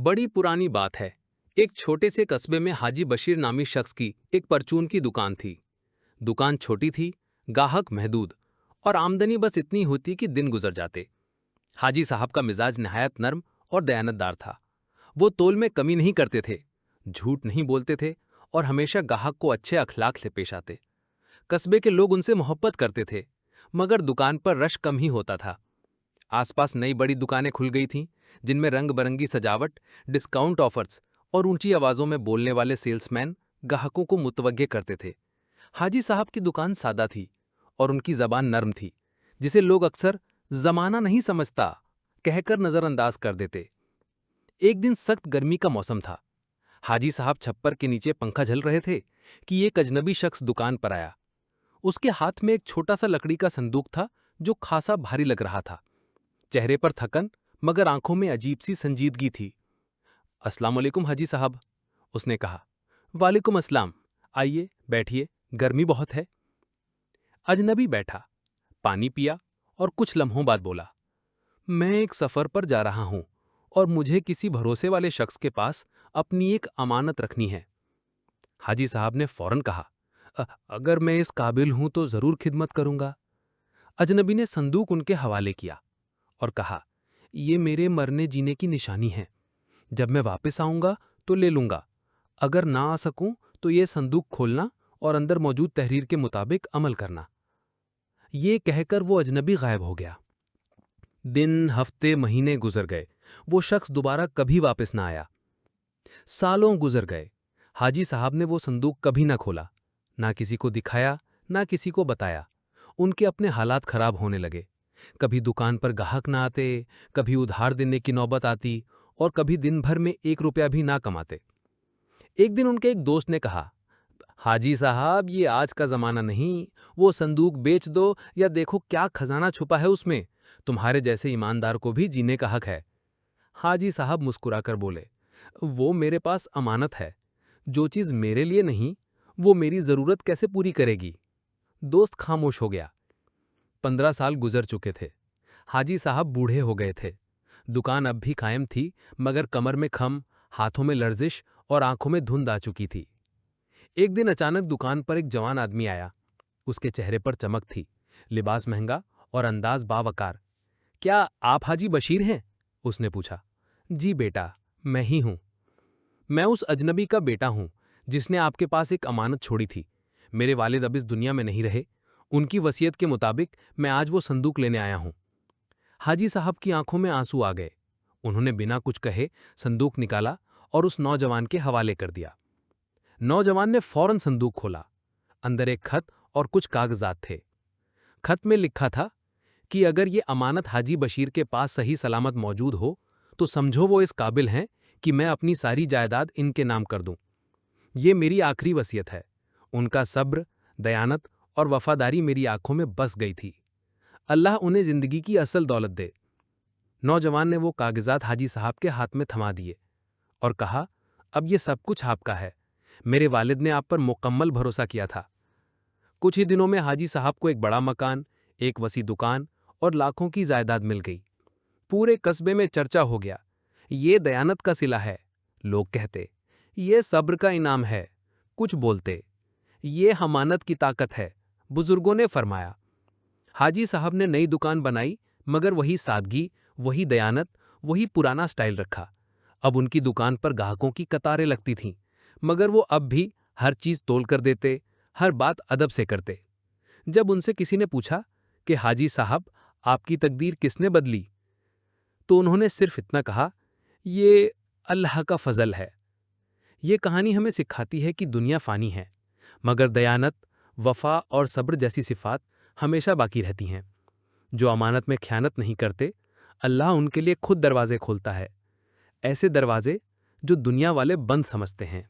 बड़ी पुरानी बात है। एक छोटे से कस्बे में हाजी बशीर नामी शख्स की एक परचून की दुकान थी। दुकान छोटी थी, गाहक महदूद, और आमदनी बस इतनी होती कि दिन गुजर जाते। हाजी साहब का मिजाज नहायत नर्म और दयानतदार था। वो तोल में कमी नहीं करते थे, झूठ नहीं बोलते थे और हमेशा गाहक को अच्छे अखलाक से पेश आते। कस्बे के लोग उनसे मोहब्बत करते थे, मगर दुकान पर रश कम ही होता था। आसपास नई बड़ी दुकानें खुल गई थीं, जिनमें रंग बरंगी सजावट, डिस्काउंट ऑफर्स और ऊंची आवाजों में बोलने वाले सेल्समैन ग्राहकों को मुतवज्जे करते थे। हाजी साहब की दुकान सादा थी और उनकी जबान नर्म थी, जिसे लोग अक्सर जमाना नहीं समझता कहकर नजरअंदाज कर देते। एक दिन सख्त गर्मी का मौसम था। हाजी साहब छप्पर के नीचे पंखा झल रहे थे कि एक अजनबी शख्स दुकान पर आया। उसके हाथ में एक छोटा सा लकड़ी का संदूक था, जो खासा भारी लग रहा था। चेहरे पर थकन, मगर आंखों में अजीब सी संजीदगी थी। अस्सलाम वालेकुम हाजी साहब, उसने कहा। वालेकुम अस्सलाम, आइए बैठिए, गर्मी बहुत है। अजनबी बैठा, पानी पिया और कुछ लम्हों बाद बोला, मैं एक सफर पर जा रहा हूं और मुझे किसी भरोसे वाले शख्स के पास अपनी एक अमानत रखनी है। हाजी साहब ने फौरन कहा, अगर मैं इस काबिल हूं तो जरूर खिदमत करूंगा। अजनबी ने संदूक उनके हवाले किया और कहा, ये मेरे मरने जीने की निशानी है। जब मैं वापस आऊंगा तो ले लूंगा। अगर ना आ सकूं तो ये संदूक खोलना और अंदर मौजूद तहरीर के मुताबिक अमल करना। ये कहकर वो अजनबी गायब हो गया। दिन, हफ्ते, महीने गुजर गए। वो शख्स दोबारा कभी वापस ना आया। सालों गुजर गए। हाजी साहब ने वो संदूक कभी ना खोला, ना किसी को दिखाया, ना किसी को बताया। उनके अपने हालात खराब होने लगे। कभी दुकान पर गाहक ना आते, कभी उधार देने की नौबत आती और कभी दिन भर में 1 रुपया भी ना कमाते। एक दिन उनके एक दोस्त ने कहा, हाजी साहब, ये आज का जमाना नहीं, वो संदूक बेच दो या देखो क्या खजाना छुपा है उसमें। तुम्हारे जैसे ईमानदार को भी जीने का हक है। हाजी साहब मुस्कुराकर बोले, वो मेरे पास अमानत है। जो चीज मेरे लिए नहीं, वो मेरी जरूरत कैसे पूरी करेगी। दोस्त खामोश हो गया। 15 साल गुजर चुके थे। हाजी साहब बूढ़े हो गए थे। दुकान अब भी कायम थी, मगर कमर में खम, हाथों में लर्जिश और आंखों में धुंध आ चुकी थी। एक दिन अचानक दुकान पर एक जवान आदमी आया। उसके चेहरे पर चमक थी, लिबास महंगा और अंदाज बावकार। क्या आप हाजी बशीर हैं? उसने पूछा। जी बेटा, मैं ही हूं। मैं उस अजनबी का बेटा हूं जिसने आपके पास एक अमानत छोड़ी थी। मेरे वालिद अब इस दुनिया में नहीं रहे। उनकी वसीयत के मुताबिक मैं आज वो संदूक लेने आया हूं। हाजी साहब की आंखों में आंसू आ गए। उन्होंने बिना कुछ कहे संदूक निकाला और उस नौजवान के हवाले कर दिया। नौजवान ने फौरन संदूक खोला। अंदर एक खत और कुछ कागजात थे। खत में लिखा था कि अगर ये अमानत हाजी बशीर के पास सही सलामत मौजूद हो तो समझो वो इस काबिल हैं कि मैं अपनी सारी जायदाद इनके नाम कर दूं। ये मेरी आखिरी वसीयत है। उनका सब्र, दयानत और वफादारी मेरी आंखों में बस गई थी। अल्लाह उन्हें जिंदगी की असल दौलत दे। नौजवान ने वो कागजात हाजी साहब के हाथ में थमा दिए और कहा, अब ये सब कुछ आपका है। मेरे वालिद ने आप पर मुकम्मल भरोसा किया था। कुछ ही दिनों में हाजी साहब को एक बड़ा मकान, एक वसी दुकान और लाखों की जायदाद मिल गई। पूरे कस्बे में चर्चा हो गया, ये दयानत का सिला है। लोग कहते, ये सब्र का इनाम है। कुछ बोलते, ये हमानत की ताकत है। बुजुर्गों ने फरमाया। हाजी साहब ने नई दुकान बनाई, मगर वही सादगी, वही दयानत, वही पुराना स्टाइल रखा। अब उनकी दुकान पर ग्राहकों की कतारें लगती थीं, मगर वो अब भी हर चीज तोल कर देते, हर बात अदब से करते। जब उनसे किसी ने पूछा कि हाजी साहब, आपकी तकदीर किसने बदली, तो उन्होंने सिर्फ इतना कहा, ये अल्लाह का फजल है। ये कहानी हमें सिखाती है कि दुनिया फानी है, मगर दयानत, वफा और सब्र जैसी सिफात हमेशा बाकी रहती हैं। जो अमानत में ख़यानत नहीं करते, अल्लाह उनके लिए खुद दरवाजे खोलता है, ऐसे दरवाजे जो दुनिया वाले बंद समझते हैं।